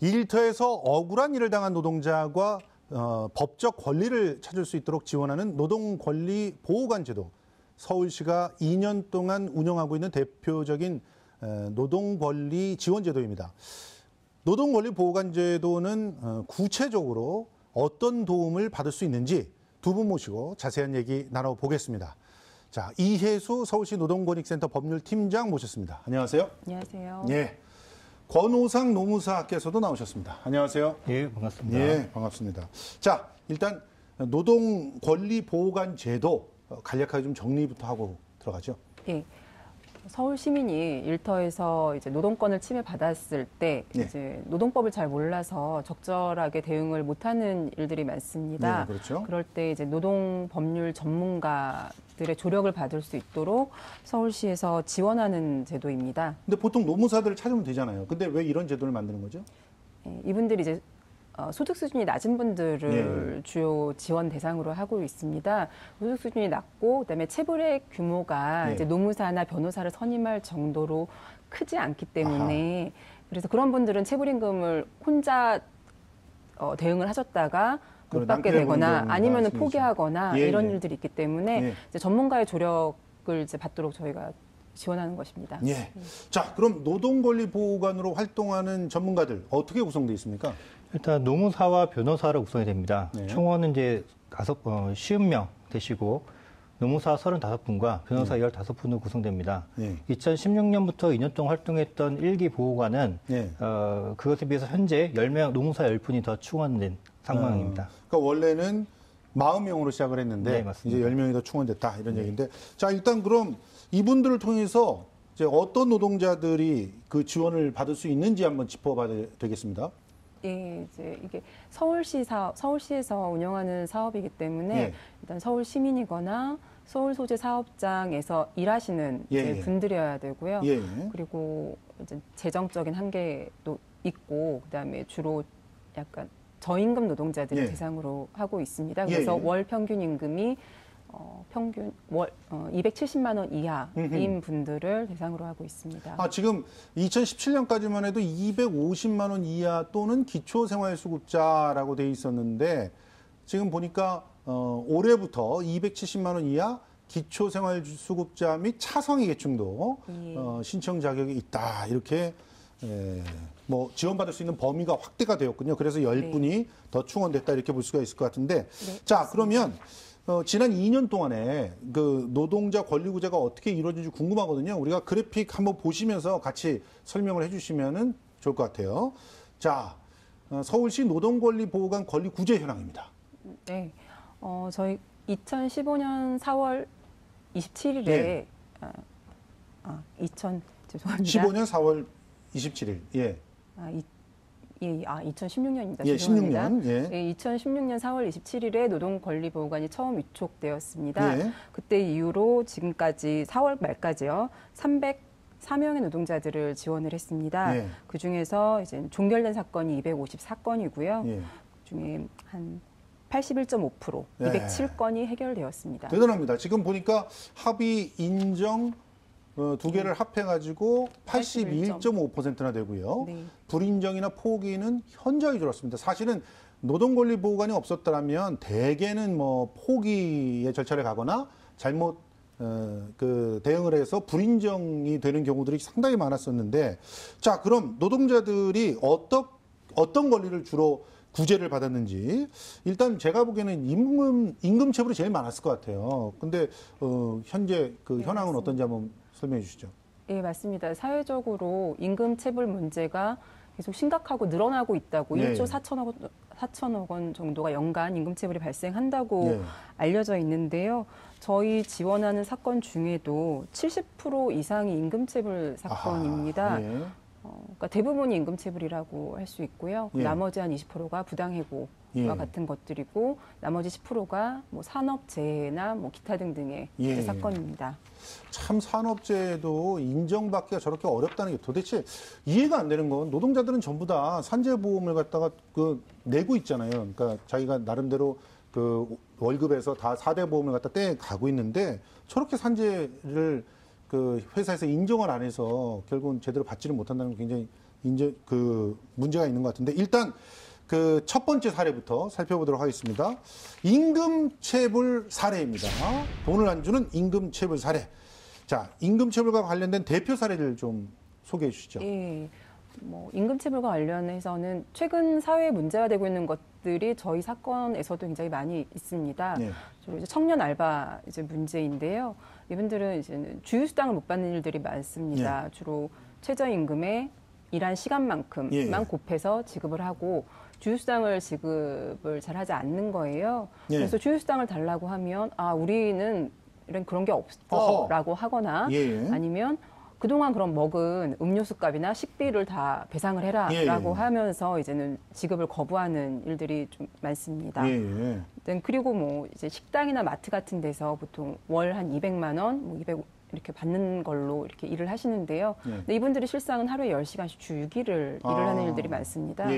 일터에서 억울한 일을 당한 노동자가 법적 권리를 찾을 수 있도록 지원하는 노동권리보호관 제도. 서울시가 2년 동안 운영하고 있는 대표적인 노동권리 지원 제도입니다. 노동권리보호관 제도는 구체적으로 어떤 도움을 받을 수 있는지 두 분 모시고 자세한 얘기 나눠보겠습니다. 자, 이혜수 서울시 노동권익센터 법률팀장 모셨습니다. 안녕하세요. 안녕하세요. 예. 권오상 노무사께서도 나오셨습니다. 안녕하세요. 예, 반갑습니다. 예, 반갑습니다. 자, 일단 노동권리보호관 제도 간략하게 좀 정리부터 하고 들어가죠. 예. 서울 시민이 일터에서 이제 노동권을 침해받았을 때 네. 이제 노동법을 잘 몰라서 적절하게 대응을 못하는 일들이 많습니다. 네, 그렇죠. 그럴 때 이제 노동 법률 전문가들의 조력을 받을 수 있도록 서울시에서 지원하는 제도입니다. 근데 보통 노무사들을 찾으면 되잖아요. 근데 왜 이런 제도를 만드는 거죠? 예, 이분들이 이제 소득 수준이 낮은 분들을 주요 지원 대상으로 하고 있습니다. 소득 수준이 낮고 그다음에 체불의 규모가 이제 노무사나 변호사를 선임할 정도로 크지 않기 때문에 그래서 그런 분들은 체불임금을 혼자 대응을 하셨다가 못 받게 되거나 아니면 포기하거나 이런 일들이 있기 때문에 이제 전문가의 조력을 이제 받도록 저희가 지원하는 것입니다. 예. 자, 그럼 노동권리보호관으로 활동하는 전문가들 어떻게 구성되어 있습니까? 일단 노무사와 변호사로 구성이 됩니다. 네. 총원은 이제 50명 되시고 노무사 35분과 변호사 15분으로 구성됩니다. 2016년부터 2년 동안 활동했던 1기 보호관은 그것에 비해서 현재 10명, 노무사 10분이 더 충원된 상황입니다. 그러니까 원래는 40명으로 시작을 했는데 이제 10명이 더 충원됐다 이런 얘기인데, 자, 일단 그럼 이분들을 통해서 이제 어떤 노동자들이 그 지원을 받을 수 있는지 한번 짚어봐야 되겠습니다. 예, 이제 이게 서울시에서 운영하는 사업이기 때문에 일단 서울 시민이거나 서울 소재 사업장에서 일하시는 분들이어야 되고요. 그리고 이제 재정적인 한계도 있고, 그다음에 주로 약간 저임금 노동자들을 대상으로 하고 있습니다. 그래서 월 평균 임금이 평균 월 270만 원 이하인 분들을 대상으로 하고 있습니다. 아, 지금 2017년까지만 해도 250만 원 이하 또는 기초생활수급자라고 돼 있었는데 지금 보니까 올해부터 270만 원 이하 기초생활수급자 및 차상위계층도 신청 자격이 있다. 이렇게 뭐 지원받을 수 있는 범위가 확대가 되었군요. 그래서 10분이 더 충원됐다 이렇게 볼 수가 있을 것 같은데, 자, 그러면 지난 2년 동안에 그 노동자 권리 구제가 어떻게 이루어진지 궁금하거든요. 우리가 그래픽 한번 보시면서 같이 설명을 해주시면 좋을 것 같아요. 자, 서울시 노동권리보호관 권리 구제 현황입니다. 네, 저희 2015년 4월 27일에 죄송합니다. 15년 4월 27일. 2016년입니다. 예, 죄송합니다. 16년. 예, 2016년 4월 27일에 노동권리보호관이 처음 위촉되었습니다. 그때 이후로 지금까지 4월 말까지요. 304명의 노동자들을 지원을 했습니다. 그중에서 이제 종결된 사건이 254건이고요. 그중에 한 81.5%, 207건이 해결되었습니다. 대단합니다. 지금 보니까 합의 인정 두 개를 합해가지고 81.5%나 되고요. 불인정이나 포기는 현저히 줄었습니다. 사실은 노동권리보호관이 없었더라면 대개는 뭐 포기의 절차를 가거나 잘못 그 대응을 해서 불인정이 되는 경우들이 상당히 많았었는데, 자, 그럼 노동자들이 어떤 권리를 주로 구제를 받았는지 일단 제가 보기에는 임금 체불이 제일 많았을 것 같아요. 근데 현재 그 현황은 어떤지 한번 설명해 주시죠. 예, 맞습니다. 사회적으로 임금 체불 문제가 계속 심각하고 늘어나고 있다고 1조 4천억 원 정도가 연간 임금 체불이 발생한다고 알려져 있는데요. 저희 지원하는 사건 중에도 70% 이상이 임금 체불 사건입니다. 그러니까 대부분이 임금 체불이라고 할 수 있고요. 나머지 한 20%가 부당해고와 같은 것들이고, 나머지 10%가 뭐 산업재해나 뭐 기타 등등의 사건입니다. 참 산업재해도 인정받기가 저렇게 어렵다는 게 도대체 이해가 안 되는 건, 노동자들은 전부 다 산재보험을 갖다가 내고 있잖아요. 그러니까 자기가 나름대로 그 월급에서 다 4대 보험을 갖다 떼 가고 있는데 저렇게 산재를 그 회사에서 인정을 안 해서 결국은 제대로 받지를 못한다는 게 굉장히 이제 그 문제가 있는 것 같은데 일단 그 첫 번째 사례부터 살펴보도록 하겠습니다. 임금체불 사례입니다. 돈을 안 주는 임금체불 사례. 자, 임금체불과 관련된 대표 사례를 좀 소개해 주시죠. 예. 임금체불과 관련해서는 최근 사회에 문제가 되고 있는 것들이 저희 사건에서도 굉장히 많이 있습니다. 네. 주로 이제 청년 알바 이제 문제인데요. 이분들은 이제 주휴수당을 못 받는 일들이 많습니다. 주로 최저임금의 일한 시간만큼만 곱해서 지급을 하고 주휴수당을 지급을 잘 하지 않는 거예요. 그래서 주휴수당을 달라고 하면 우리는 이런 그런 게 없어라고 하거나 아니면 그동안 그럼 먹은 음료수 값이나 식비를 다 배상을 해라라고 하면서 이제는 지급을 거부하는 일들이 좀 많습니다. 그리고 이제 식당이나 마트 같은 데서 보통 월 한 200만 원, 200 이렇게 받는 걸로 이렇게 일을 하시는데요. 근데 이분들이 실상은 하루에 10시간씩 주 6일을 일을 하는 일들이 많습니다.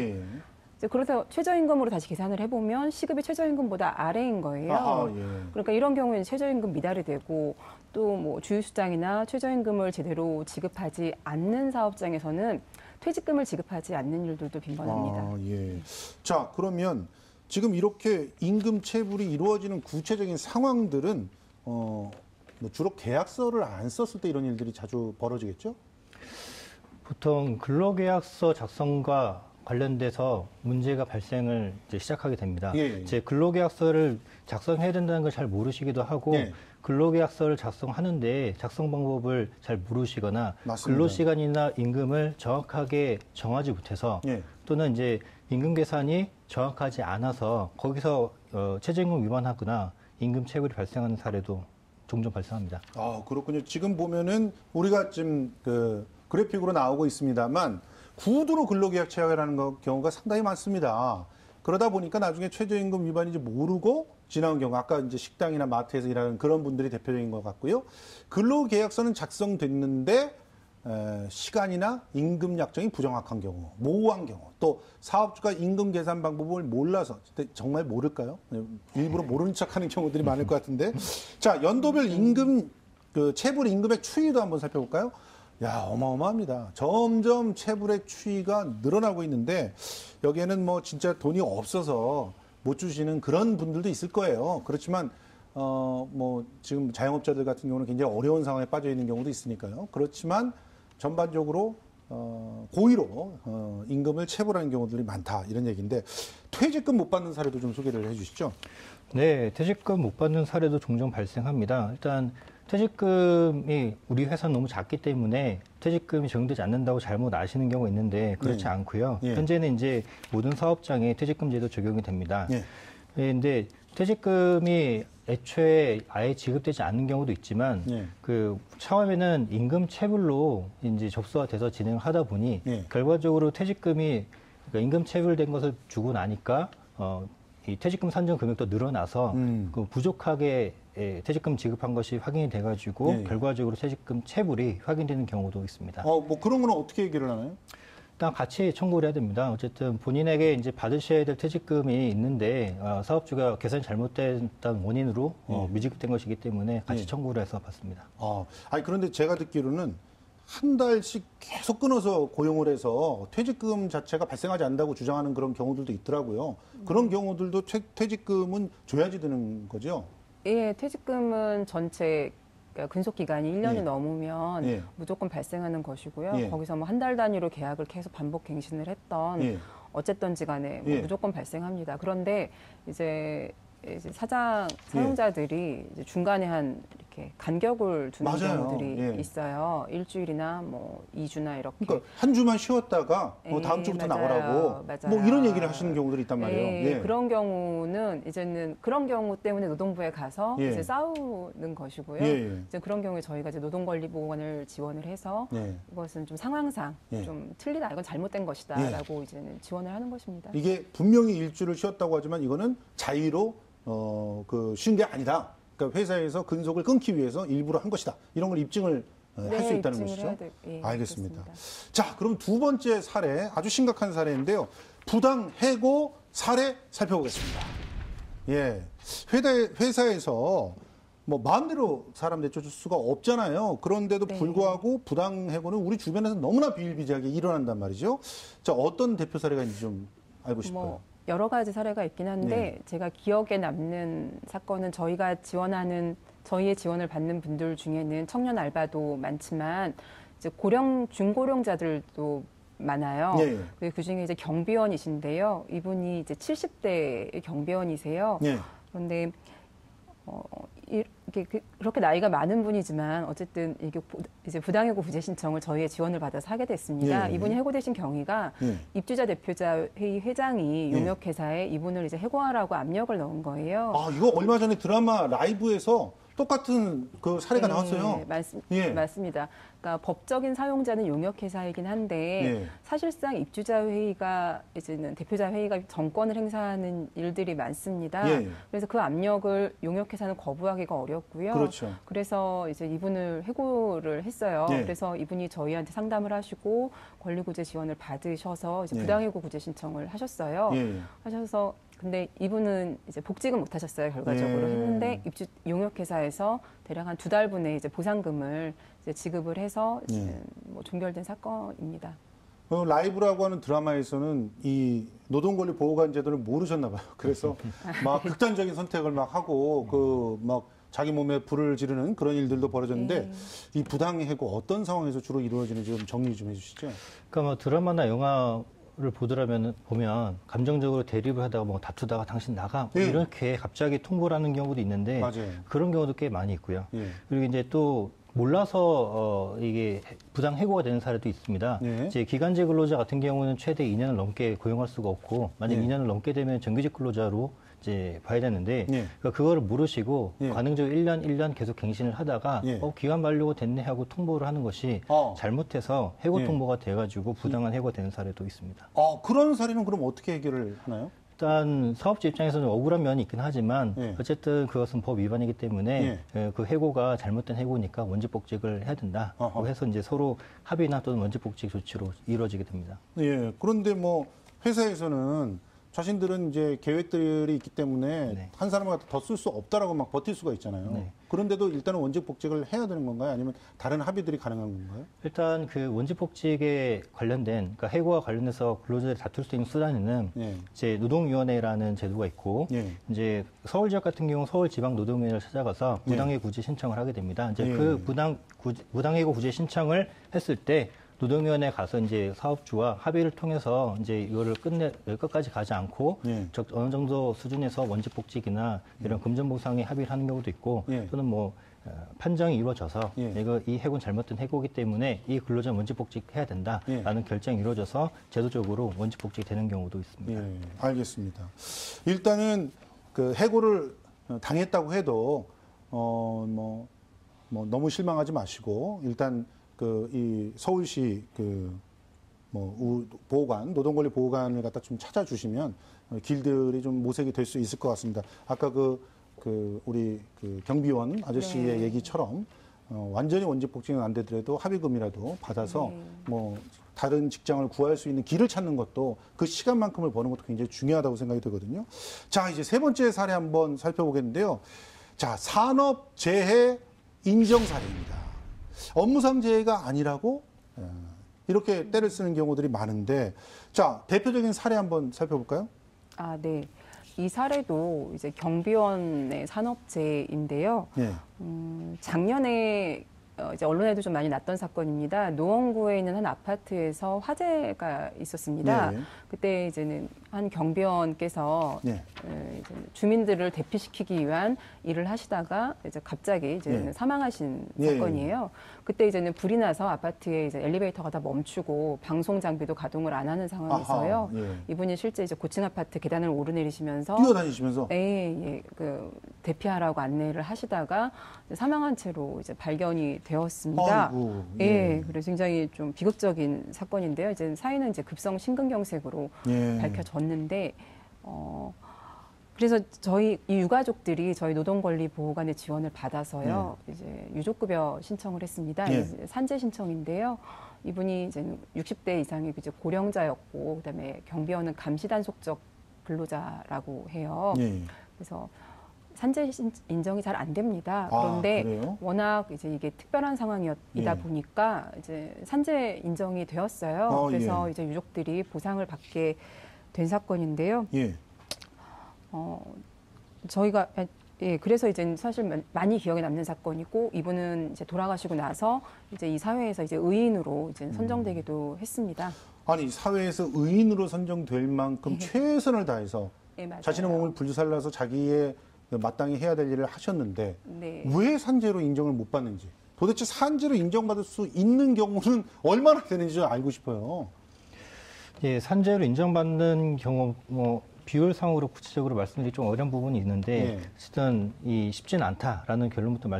그래서 최저임금으로 다시 계산을 해보면 시급이 최저임금보다 아래인 거예요. 그러니까 이런 경우에는 최저임금 미달이 되고 또 주휴수당이나 최저임금을 제대로 지급하지 않는 사업장에서는 퇴직금을 지급하지 않는 일들도 빈번합니다. 자, 그러면 지금 이렇게 임금 체불이 이루어지는 구체적인 상황들은 주로 계약서를 안 썼을 때 이런 일들이 자주 벌어지겠죠? 보통 근로계약서 작성과 관련돼서 문제가 발생을 이제 시작하게 됩니다. 제 근로계약서를 작성해야 된다는 걸 잘 모르시기도 하고 근로계약서를 작성하는데 작성 방법을 잘 모르시거나 근로시간이나 임금을 정확하게 정하지 못해서 또는 이제 임금 계산이 정확하지 않아서 거기서 최저임금 위반하거나 임금 체불이 발생하는 사례도 종종 발생합니다. 그렇군요. 지금 보면은 우리가 지금 그 그래픽으로 나오고 있습니다만 구두로 근로계약 체결하는 경우가 상당히 많습니다. 그러다 보니까 나중에 최저임금 위반인지 모르고 지나온 경우, 아까 이제 식당이나 마트에서 일하는 그런 분들이 대표적인 것 같고요. 근로계약서는 작성됐는데 시간이나 임금 약정이 부정확한 경우, 모호한 경우, 또 사업주가 임금 계산 방법을 몰라서 정말 모를까요? 일부러 모르는 척하는 경우들이 많을 것 같은데, 자, 연도별 임금 그 체불 임금의 추이도 한번 살펴볼까요? 어마어마합니다. 점점 체불의 추이가 늘어나고 있는데 여기에는 진짜 돈이 없어서 못 주시는 그런 분들도 있을 거예요. 그렇지만 지금 자영업자들 같은 경우는 굉장히 어려운 상황에 빠져 있는 경우도 있으니까요. 그렇지만 전반적으로 고의로 임금을 체불하는 경우들이 많다 이런 얘기인데 퇴직금 못 받는 사례도 좀 소개를 해주시죠. 네, 퇴직금 못 받는 사례도 종종 발생합니다. 일단 퇴직금이 우리 회사는 너무 작기 때문에 퇴직금이 적용되지 않는다고 잘못 아시는 경우가 있는데 그렇지 않고요. 현재는 이제 모든 사업장에 퇴직금 제도 적용이 됩니다. 근데 퇴직금이 애초에 아예 지급되지 않는 경우도 있지만 그 처음에는 임금 체불로 이제 접수가 돼서 진행하다 보니 결과적으로 퇴직금이 그러니까 임금 체불된 것을 주고 나니까 이 퇴직금 산정 금액도 늘어나서 그 부족하게 퇴직금 지급한 것이 확인이 돼가지고 결과적으로 퇴직금 체불이 확인되는 경우도 있습니다. 그런 거는 어떻게 해결을 하나요? 일단 같이 청구를 해야 됩니다. 어쨌든 본인에게 이제 받으셔야 될 퇴직금이 있는데 사업주가 계산이 잘못됐다는 원인으로 미지급된 것이기 때문에 같이 청구를 해서 받습니다. 그런데 제가 듣기로는 한 달씩 계속 끊어서 고용을 해서 퇴직금 자체가 발생하지 않는다고 주장하는 그런 경우들도 있더라고요. 그런 경우들도 퇴직금은 줘야지 되는 거죠? 퇴직금은 전체 근속 기간이 1년이 넘으면 무조건 발생하는 것이고요. 거기서 한 달 단위로 계약을 계속 반복 갱신을 했던 어쨌든지 간에 무조건 발생합니다. 그런데 이제 사용자들이 이제 중간에 이렇게 간격을 두는 경우들이 있어요. 일주일이나 2주나 이렇게. 그러니까 한 주만 쉬었다가 다음 주부터 나오라고 이런 얘기를 하시는 경우들이 있단 말이에요. 그런 경우는 이제는 그런 경우 때문에 노동부에 가서 이제 싸우는 것이고요. 이제 그런 경우에 저희가 이제 노동권리보호관을 지원을 해서 이것은 좀 상황상 좀 틀리다, 이건 잘못된 것이다라고 이제는 지원을 하는 것입니다. 이게 분명히 일주를 쉬었다고 하지만 이거는 자의로 쉰 게 아니다. 그러니까 회사에서 근속을 끊기 위해서 일부러 한 것이다. 이런 걸 입증을 할 수 있다는 것이죠. 알겠습니다. 그렇습니다. 자, 그럼 두 번째 사례, 아주 심각한 사례인데요. 부당 해고 사례 살펴보겠습니다. 회사에서 뭐 마음대로 사람 내쫓을 수가 없잖아요. 그런데도 네. 불구하고 부당 해고는 우리 주변에서 너무나 비일비재하게 일어난단 말이죠. 자, 어떤 대표 사례가 있는지 좀 알고 싶어요. 뭐 여러 가지 사례가 있긴 한데 네. 제가 기억에 남는 사건은 저희의 지원을 받는 분들 중에는 청년 알바도 많지만 이제 중고령자들도 많아요. 네. 그 중에 이제 경비원이신데요. 이분이 이제 70대 경비원이세요. 네. 그런데 그렇게 나이가 많은 분이지만 어쨌든 이게 이제 부당해고 구제 신청을 저희의 지원을 받아서 하게 됐습니다. 예. 이분이 해고되신 경위가 예. 입주자 대표자 회의 회장이 예. 용역회사에 이분을 이제 해고하라고 압력을 넣은 거예요. 아, 이거 얼마 전에 드라마 라이브에서 똑같은 그 사례가 나왔어요. 맞습니다. 그러니까 법적인 사용자는 용역회사이긴 한데 사실상 입주자 회의가 이제는 대표자 회의가 정권을 행사하는 일들이 많습니다. 그래서 그 압력을 용역회사는 거부하기가 어렵고요. 그렇죠. 그래서 이제 이분을 해고를 했어요. 그래서 이분이 저희한테 상담을 하시고 권리구제 지원을 받으셔서 이제 부당해고 구제 신청을 하셨어요. 하셔서 근데 이분은 이제 복직은 못 하셨어요. 결과적으로 했는데 용역회사에서 대략 한 2달분의 이제 보상금을 이제 지급을 해서 이제 뭐 종결된 사건입니다. 라이브라고 하는 드라마에서는 이 노동권리 보호관 제도를 모르셨나 봐요. 그래서 막 극단적인 선택을 막 하고 그 막 자기 몸에 불을 지르는 그런 일들도 벌어졌는데 이 부당해고 어떤 상황에서 주로 이루어지는지 좀 정리 좀 해주시죠. 그러니까 뭐 드라마나 영화를 보면 감정적으로 대립을 하다가 뭐 다투다가 당신 나가 뭐 이렇게 갑자기 통보를 하는 경우도 있는데 맞아요. 그런 경우도 꽤 많이 있고요. 그리고 이제 또 몰라서 이게 부당 해고가 되는 사례도 있습니다. 이제 기간제 근로자 같은 경우는 최대 2년을 넘게 고용할 수가 없고 만약 2년을 넘게 되면 정규직 근로자로 이제 봐야 되는데 그러니까 그거를 모르시고 관행적으로 1년 계속 갱신을 하다가 기간 만료가 됐네 하고 통보를 하는 것이 잘못해서 해고 통보가 돼가지고 부당한 해고가 되는 사례도 있습니다. 그런 사례는 그럼 어떻게 해결을 하나요? 일단 사업주 입장에서는 억울한 면이 있긴 하지만 어쨌든 그것은 법 위반이기 때문에 그 해고가 잘못된 해고니까 원직복직을 해야 된다. 해서 이제 서로 합의나 또는 원직복직 조치로 이루어지게 됩니다. 그런데 뭐 회사에서는 자신들은 이제 계획들이 있기 때문에 한 사람을 갖다 더 쓸 수 없다라고 막 버틸 수가 있잖아요. 그런데도 일단은 원직복직을 해야 되는 건가요? 아니면 다른 합의들이 가능한 건가요? 일단 그 원직복직에 관련된, 그러니까 해고와 관련해서 근로자들이 다툴 수 있는 수단에는 이제 노동위원회라는 제도가 있고 이제 서울 지역 같은 경우 서울지방노동위원회를 찾아가서 부당해고 구제 신청을 하게 됩니다. 이제 그 부당해고 구제 신청을 했을 때 노동위원회에 가서 이제 사업주와 합의를 통해서 이제 이거를 끝까지 가지 않고 어느 정도 수준에서 원직복직이나 이런 금전보상에 합의를 하는 경우도 있고 또는 뭐 판정이 이루어져서 이 해고는 잘못된 해고이기 때문에 이 근로자는 원직복직해야 된다라는 결정이 이루어져서 제도적으로 원직복직이 되는 경우도 있습니다. 알겠습니다. 일단은 그 해고를 당했다고 해도 뭐 너무 실망하지 마시고 일단 이 서울시 보호관, 노동권리 보호관을 갖다 좀 찾아주시면 길들이 좀 모색이 될 수 있을 것 같습니다. 아까 우리 경비원 아저씨의 얘기처럼 완전히 원직복직은 안 되더라도 합의금이라도 받아서 뭐 다른 직장을 구할 수 있는 길을 찾는 것도 그 시간만큼을 버는 것도 굉장히 중요하다고 생각이 들거든요. 자, 이제 세 번째 사례 한번 살펴보겠는데요. 자, 산업재해 인정 사례입니다. 업무상 재해가 아니라고 이렇게 때를 쓰는 경우들이 많은데, 자, 대표적인 사례 한번 살펴볼까요? 네. 이 사례도 이제 경비원의 산업재해인데요. 작년에 이제 언론에도 좀 많이 났던 사건입니다. 노원구에 있는 한 아파트에서 화재가 있었습니다. 그때 이제는 한 경비원께서 이제 주민들을 대피시키기 위한 일을 하시다가 이제 갑자기 이제 사망하신 사건이에요. 그때 이제는 불이 나서 아파트에 이제 엘리베이터가 다 멈추고 방송 장비도 가동을 안 하는 상황에서요. 이분이 실제 이제 고층 아파트 계단을 오르내리시면서 뛰어다니시면서 그 대피하라고 안내를 하시다가 사망한 채로 이제 발견이 되었습니다. 그래서 굉장히 좀 비극적인 사건인데요. 이제 사인은 이제 급성 심근경색으로 밝혀졌는데, 그래서 이 유가족들이 저희 노동권리보호관의 지원을 받아서요, 이제 유족급여 신청을 했습니다. 산재 신청인데요. 이분이 이제 60대 이상의 이제 고령자였고, 그다음에 경비원은 감시단속적 근로자라고 해요. 그래서 산재 인정이 잘 안 됩니다. 아, 그런데 그래요? 워낙 이제 이게 특별한 상황이다 예. 보니까 이제 산재 인정이 되었어요. 그래서 예. 이제 유족들이 보상을 받게 된 사건인데요. 예. 저희가 그래서 이제 사실 많이 기억에 남는 사건이고 이분은 이제 돌아가시고 나서 이제 이 사회에서 이제 의인으로 이제 선정되기도 했습니다. 아니 사회에서 의인으로 선정될 만큼 최선을 다해서 네, 맞아요. 자신의 몸을 불살라서 자기의 마땅히 해야 될 일을 하셨는데 네. 왜 산재로 인정을 못 받는지 도대체 산재로 인정받을 수 있는 경우는 얼마나 되는지 좀 알고 싶어요. 예, 산재로 인정받는 경우 비율상으로 구체적으로 말씀드리기 좀 어려운 부분이 있는데 어쨌든 쉽지는 않다라는 결론부터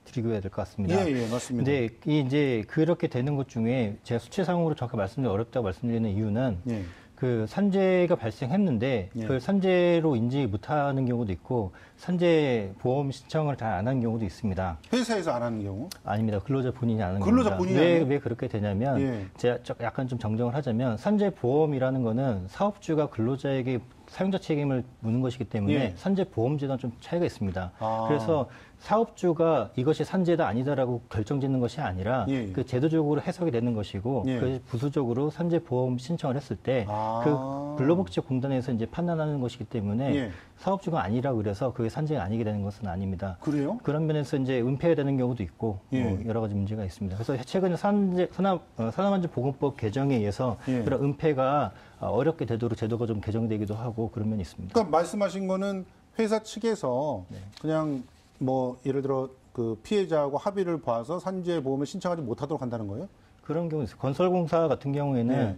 드리고 해야 될 것 같습니다. 예, 맞습니다. 근데 이제 그렇게 되는 것 중에 제가 수치상으로 정확히 말씀드리기 어렵다고 말씀드리는 이유는 예. 그 산재가 발생했는데 예. 그걸 산재로 인지 못하는 경우도 있고 산재 보험 신청을 잘 안 하는 경우도 있습니다. 회사에서 안 하는 경우? 아닙니다. 근로자 본인이 안 하는 근로자 겁니다. 본인이 왜 그렇게 되냐면 예. 제가 약간 좀 정정을 하자면 산재 보험이라는 거는 사업주가 근로자에게 사용자 책임을 묻는 것이기 때문에 예. 산재 보험제도는 좀 차이가 있습니다. 아. 그래서 사업주가 이것이 산재다 아니다라고 결정짓는 것이 아니라 예. 그 제도적으로 해석이 되는 것이고 예. 그 부수적으로 산재 보험 신청을 했을 때 그 근로복지공단에서 이제 판단하는 것이기 때문에 예. 사업주가 아니라고 그래서 그게 산재가 아니게 되는 것은 아닙니다. 그래요? 그런 면에서 이제 은폐가 되는 경우도 있고 예. 여러 가지 문제가 있습니다. 그래서 최근에 산업안전보건법 개정에 의해서 예. 그런 은폐가 어렵게 되도록 제도가 좀 개정되기도 하고 그런 면이 있습니다. 그러니까 말씀하신 거는 회사 측에서 그냥 뭐 예를 들어 그 피해자하고 합의를 봐서 산재 보험을 신청하지 못하도록 한다는 거예요? 그런 경우 있어요. 건설공사 같은 경우에는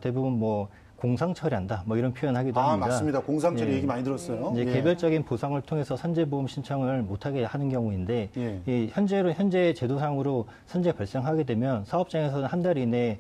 대부분 뭐 공상 처리한다, 뭐 이런 표현하기도 합니다. 맞습니다. 공상처리 예. 얘기 많이 들었어요. 이제 예. 개별적인 보상을 통해서 산재보험 신청을 못하게 하는 경우인데 예. 이 현재 제도상으로 산재가 발생하게 되면 사업장에서는 한 달 이내에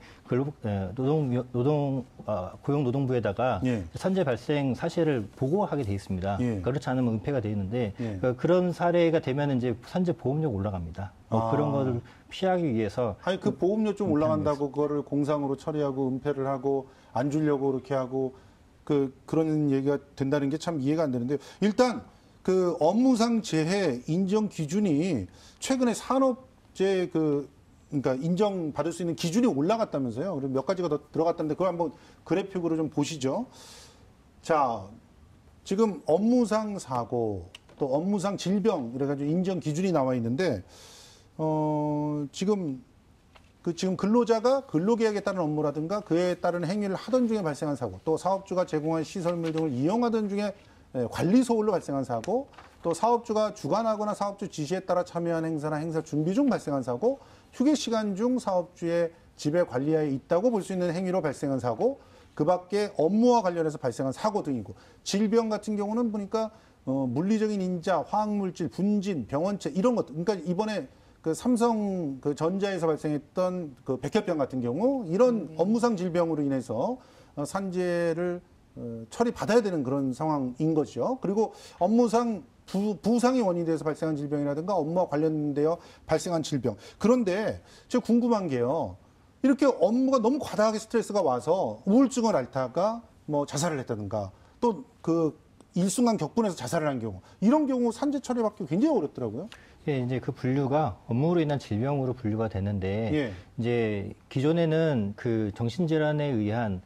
고용노동부에다가 예. 산재 발생 사실을 보고하게 돼 있습니다. 예. 그렇지 않으면 은폐가 돼 있는데 예. 그러니까 그런 사례가 되면 이제 산재 보험료가 올라갑니다. 그런 것을 피하기 위해서 아니 그 보험료 좀 올라간다고 그거를 공상으로 처리하고 은폐를 하고 안 주려고 그렇게 하고 그런 얘기가 된다는 게 참 이해가 안 되는데 일단 그 업무상 재해 인정 기준이 최근에 산업재해 그러니까 인정받을 수 있는 기준이 올라갔다면서요. 그리고 몇 가지가 더 들어갔다는데 그걸 한번 그래픽으로 좀 보시죠. 자, 지금 업무상 사고 또 업무상 질병 이래가지고 인정 기준이 나와 있는데 지금 근로자가 근로계약에 따른 업무라든가 그에 따른 행위를 하던 중에 발생한 사고, 또 사업주가 제공한 시설물 등을 이용하던 중에 관리 소홀로 발생한 사고, 또 사업주가 주관하거나 사업주 지시에 따라 참여한 행사나 행사 준비 중 발생한 사고, 휴게 시간 중 사업주의 지배 관리하에 있다고 볼 수 있는 행위로 발생한 사고, 그 밖에 업무와 관련해서 발생한 사고 등이고, 질병 같은 경우는 보니까 물리적인 인자, 화학물질, 분진, 병원체 이런 것, 그러니까 이번에 그 삼성 그 전자에서 발생했던 그 백혈병 같은 경우 이런 업무상 질병으로 인해서 산재를 처리받아야 되는 그런 상황인 거죠. 그리고 업무상 부상의 원인이 돼서 발생한 질병이라든가 업무와 관련되어 발생한 질병. 그런데 제가 궁금한 게요. 이렇게 업무가 너무 과다하게 스트레스가 와서 우울증을 앓다가 뭐 자살을 했다든가 또 그 일순간 격분해서 자살을 한 경우 이런 경우 산재 처리받기 굉장히 어렵더라고요. 예, 이제 그 분류가 업무로 인한 질병으로 분류가 되는데 예. 이제 기존에는 그 정신질환에 의한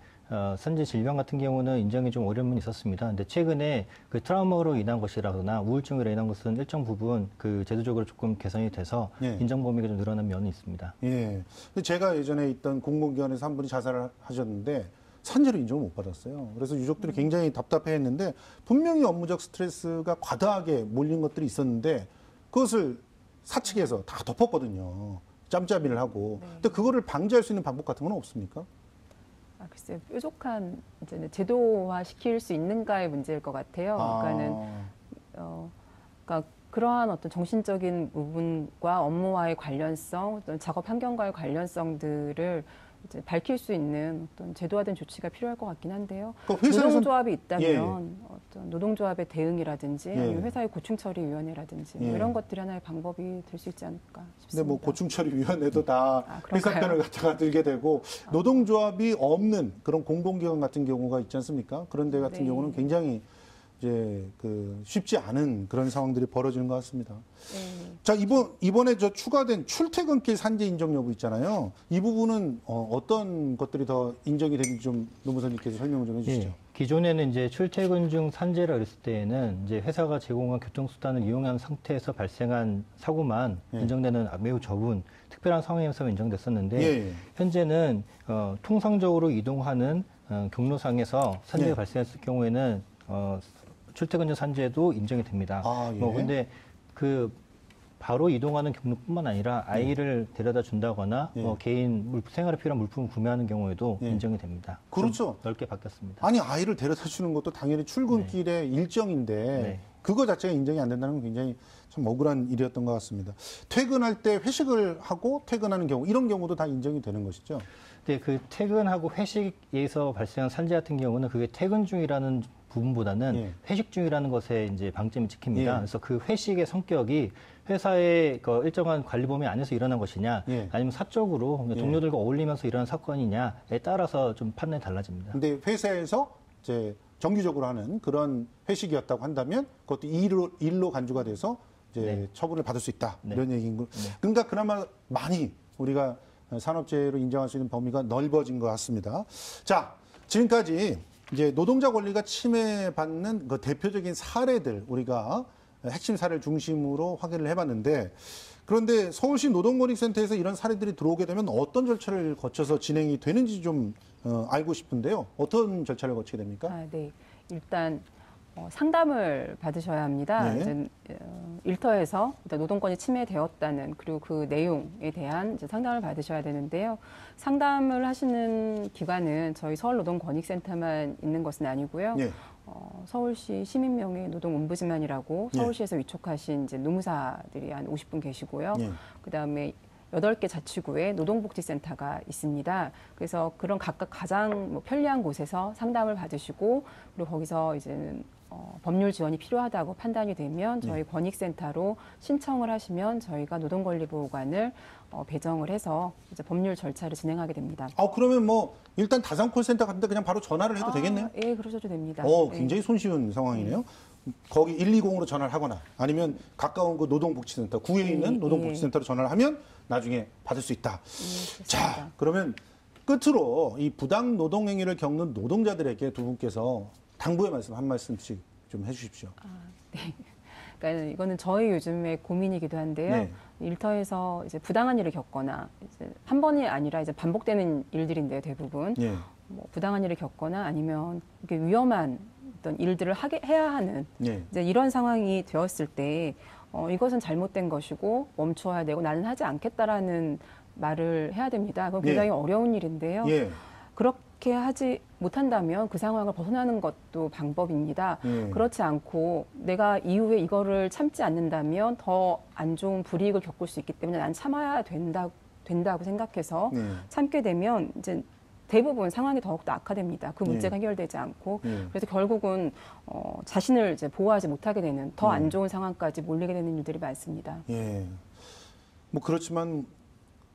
산재 질병 같은 경우는 인정이 좀 어려움이 있었습니다. 근데 최근에 그 트라우마로 인한 것이라거나 우울증으로 인한 것은 일정 부분 그 제도적으로 조금 개선이 돼서 예. 인정 범위가 좀 늘어난 면이 있습니다. 예. 근데 제가 예전에 있던 공공기관에서 한 분이 자살을 하셨는데 산재로 인정을 못 받았어요. 그래서 유족들이 굉장히 답답해했는데 분명히 업무적 스트레스가 과다하게 몰린 것들이 있었는데 그것을 사측에서 다 덮었거든요. 짬짬이를 하고. 근데 그거를 방지할 수 있는 방법 같은 건 없습니까? 글쎄요. 뾰족한 이제 제도화 시킬 수 있는가의 문제일 것 같아요. 그러니까 그러한 어떤 정신적인 부분과 업무와의 관련성, 어떤 작업 환경과의 관련성들을 이제 밝힐 수 있는 어떤 제도화된 조치가 필요할 것 같긴 한데요. 노동조합이 있다면 어떤 노동조합의 대응이라든지 아니면 회사의 고충처리위원회라든지 뭐 이런 것들이 하나의 방법이 될 수 있지 않을까 싶습니다. 근데 뭐 고충처리위원회도 다 회사 편을 갖다가 들게 되고 노동조합이 없는 그런 공공기관 같은 경우가 있지 않습니까? 그런 데 같은 경우는 굉장히 이제 쉽지 않은 그런 상황들이 벌어지는 것 같습니다. 네. 자, 이번에 저 추가된 출퇴근길 산재 인정 여부 있잖아요. 이 부분은 어떤 것들이 더 인정이 되는지 좀 노무사님께서 설명을 좀 해주시죠. 예, 기존에는 이제 출퇴근 중 산재를 했을 때에는 이제 회사가 제공한 교통수단을 이용한 상태에서 발생한 사고만 인정되는 매우 적은 특별한 상황에서 인정됐었는데 현재는 통상적으로 이동하는 경로상에서 산재가 발생했을 경우에는 출퇴근 중 산재도 인정이 됩니다. 근데 바로 이동하는 경로뿐만 아니라 아이를 데려다 준다거나 개인 생활에 필요한 물품을 구매하는 경우에도 인정이 됩니다. 그렇죠. 넓게 바뀌었습니다. 아니, 아이를 데려다 주는 것도 당연히 출근길의 일정인데 그거 자체가 인정이 안 된다는 건 굉장히 참 억울한 일이었던 것 같습니다. 퇴근할 때 회식을 하고 퇴근하는 경우 이런 경우도 다 인정이 되는 것이죠. 네, 퇴근하고 회식에서 발생한 산재 같은 경우는 그게 퇴근 중이라는 부분보다는 회식 중이라는 것에 이제 방점이 찍힙니다. 그래서 그 회식의 성격이 회사의 일정한 관리 범위 안에서 일어난 것이냐, 아니면 사적으로 동료들과 어울리면서 일어난 사건이냐에 따라서 좀 판단이 달라집니다. 근데 회사에서 이제 정기적으로 하는 그런 회식이었다고 한다면 그것도 일로 간주가 돼서 이제 처분을 받을 수 있다. 이런 얘기인 거. 그러니까 그나마 많이 우리가 산업재해로 인정할 수 있는 범위가 넓어진 것 같습니다. 자, 지금까지 이제 노동자 권리가 침해받는 그 대표적인 사례들 우리가 핵심 사례를 중심으로 확인을 해봤는데, 그런데 서울시 노동권익센터에서 이런 사례들이 들어오게 되면 어떤 절차를 거쳐서 진행이 되는지 좀 알고 싶은데요. 어떤 절차를 거치게 됩니까? 네. 일단 상담을 받으셔야 합니다. 이제 일터에서 일단 노동권이 침해되었다는 그리고 그 내용에 대한 이제 상담을 받으셔야 되는데요. 상담을 하시는 기관은 저희 서울노동권익센터만 있는 것은 아니고요. 서울시 시민명예 노동옴부즈만이라고 서울시에서 위촉하신 이제 노무사들이 한 50분 계시고요. 그다음에 8개 자치구에 노동복지센터가 있습니다. 그래서 그런 각각 가장 편리한 곳에서 상담을 받으시고 그리고 거기서 이제는 법률 지원이 필요하다고 판단이 되면 저희 권익센터로 신청을 하시면 저희가 노동권리보호관을 배정을 해서 이제 법률 절차를 진행하게 됩니다. 그러면 일단 다산 콜센터 같은데 그냥 바로 전화를 해도 되겠네요? 예, 그러셔도 됩니다. 굉장히 손쉬운 상황이네요. 거기 120으로 전화를 하거나 아니면 가까운 그 노동복지센터, 구에 있는 노동복지센터로 전화를 하면 나중에 받을 수 있다. 자, 그러면 끝으로 이 부당 노동행위를 겪는 노동자들에게 두 분께서 당부의 말씀 한 말씀씩 좀 해주십시오. 네. 그러니까 이거는 저희 요즘의 고민이기도 한데요. 일터에서 이제 부당한 일을 겪거나 이제 한 번이 아니라 이제 반복되는 일들인데요, 대부분. 부당한 일을 겪거나 아니면 이렇게 위험한 어떤 일들을 해야 하는 이제 이런 상황이 되었을 때 이것은 잘못된 것이고 멈춰야 되고 나는 하지 않겠다라는 말을 해야 됩니다. 그건 굉장히 어려운 일인데요. 그렇게 하지 못한다면 그 상황을 벗어나는 것도 방법입니다. 그렇지 않고 내가 이후에 이거를 참지 않는다면 더 안 좋은 불이익을 겪을 수 있기 때문에 난 참아야 된다고 생각해서 참게 되면 이제 대부분 상황이 더욱더 악화됩니다. 그 문제가 해결되지 않고 그래서 결국은 자신을 이제 보호하지 못하게 되는 더 안 좋은 상황까지 몰리게 되는 일들이 많습니다. 그렇지만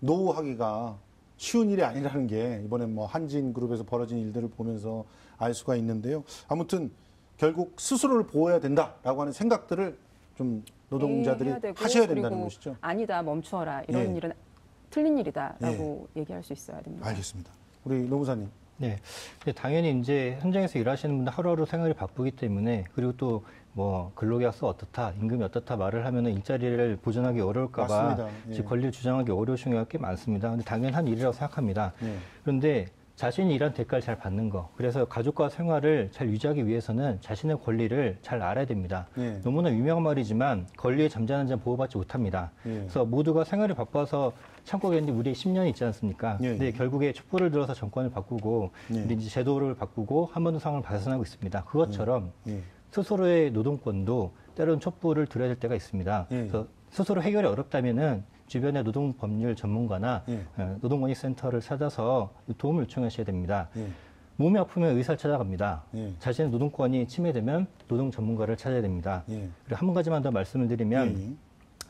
노후하기가 쉬운 일이 아니라는 게 이번에 한진그룹에서 벌어진 일들을 보면서 알 수가 있는데요. 아무튼 결국 스스로를 보호해야 된다라고 하는 생각들을 좀 노동자들이 하셔야 된다는 것이죠. 아니다, 멈추어라. 이런 일은 틀린 일이다라고 얘기할 수 있어야 됩니다. 알겠습니다. 우리 노무사님. 네. 당연히 이제 현장에서 일하시는 분들 하루하루 생활이 바쁘기 때문에 그리고 또 근로계약서 어떻다, 임금이 어떻다 말을 하면은 일자리를 보존하기 어려울까봐 권리를 주장하기 어려우신 경우가 꽤 많습니다. 근데 당연한 일이라고 생각합니다. 그런데 자신이 일한 대가를 잘 받는 거, 그래서 가족과 생활을 잘 유지하기 위해서는 자신의 권리를 잘 알아야 됩니다. 너무나 유명한 말이지만 권리에 잠자는 자는 보호받지 못합니다. 그래서 모두가 생활이 바빠서 참고 계는데 우리의 10년이 있지 않습니까? 근데 결국에 촛불을 들어서 정권을 바꾸고 이제 제도를 바꾸고 한 번도 상황을 벗어나고 있습니다. 그것처럼 스스로의 노동권도 때로는 촛불을 들어야 될 때가 있습니다. 그래서 스스로 해결이 어렵다면은 주변의 노동법률 전문가나 노동권익센터를 찾아서 도움을 요청하셔야 됩니다. 몸이 아프면 의사를 찾아갑니다. 자신의 노동권이 침해되면 노동 전문가를 찾아야 됩니다. 그리고 한 가지만 더 말씀을 드리면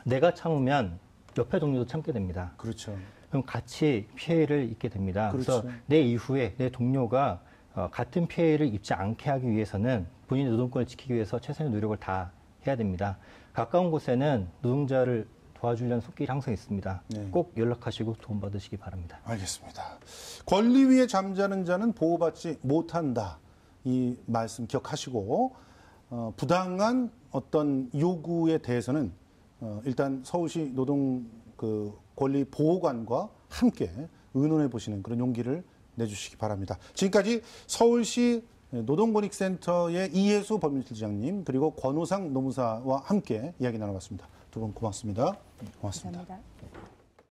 내가 참으면 옆에 동료도 참게 됩니다. 그렇죠. 그럼 같이 피해를 입게 됩니다. 그래서 내 이후에 내 동료가 같은 피해를 입지 않게 하기 위해서는 본인의 노동권을 지키기 위해서 최선의 노력을 다 해야 됩니다. 가까운 곳에는 노동자를 도와주려는 손길이 항상 있습니다. 네. 꼭 연락하시고 도움받으시기 바랍니다. 알겠습니다. 권리 위에 잠자는 자는 보호받지 못한다. 이 말씀 기억하시고 부당한 어떤 요구에 대해서는 일단 서울시 노동 권리 보호관과 함께 의논해 보시는 그런 용기를 내주시기 바랍니다. 지금까지 서울시 노동권익센터의 이혜수 법률실장님 그리고 권호상 노무사와 함께 이야기 나눠봤습니다. 두 분 고맙습니다. 고맙습니다. 감사합니다.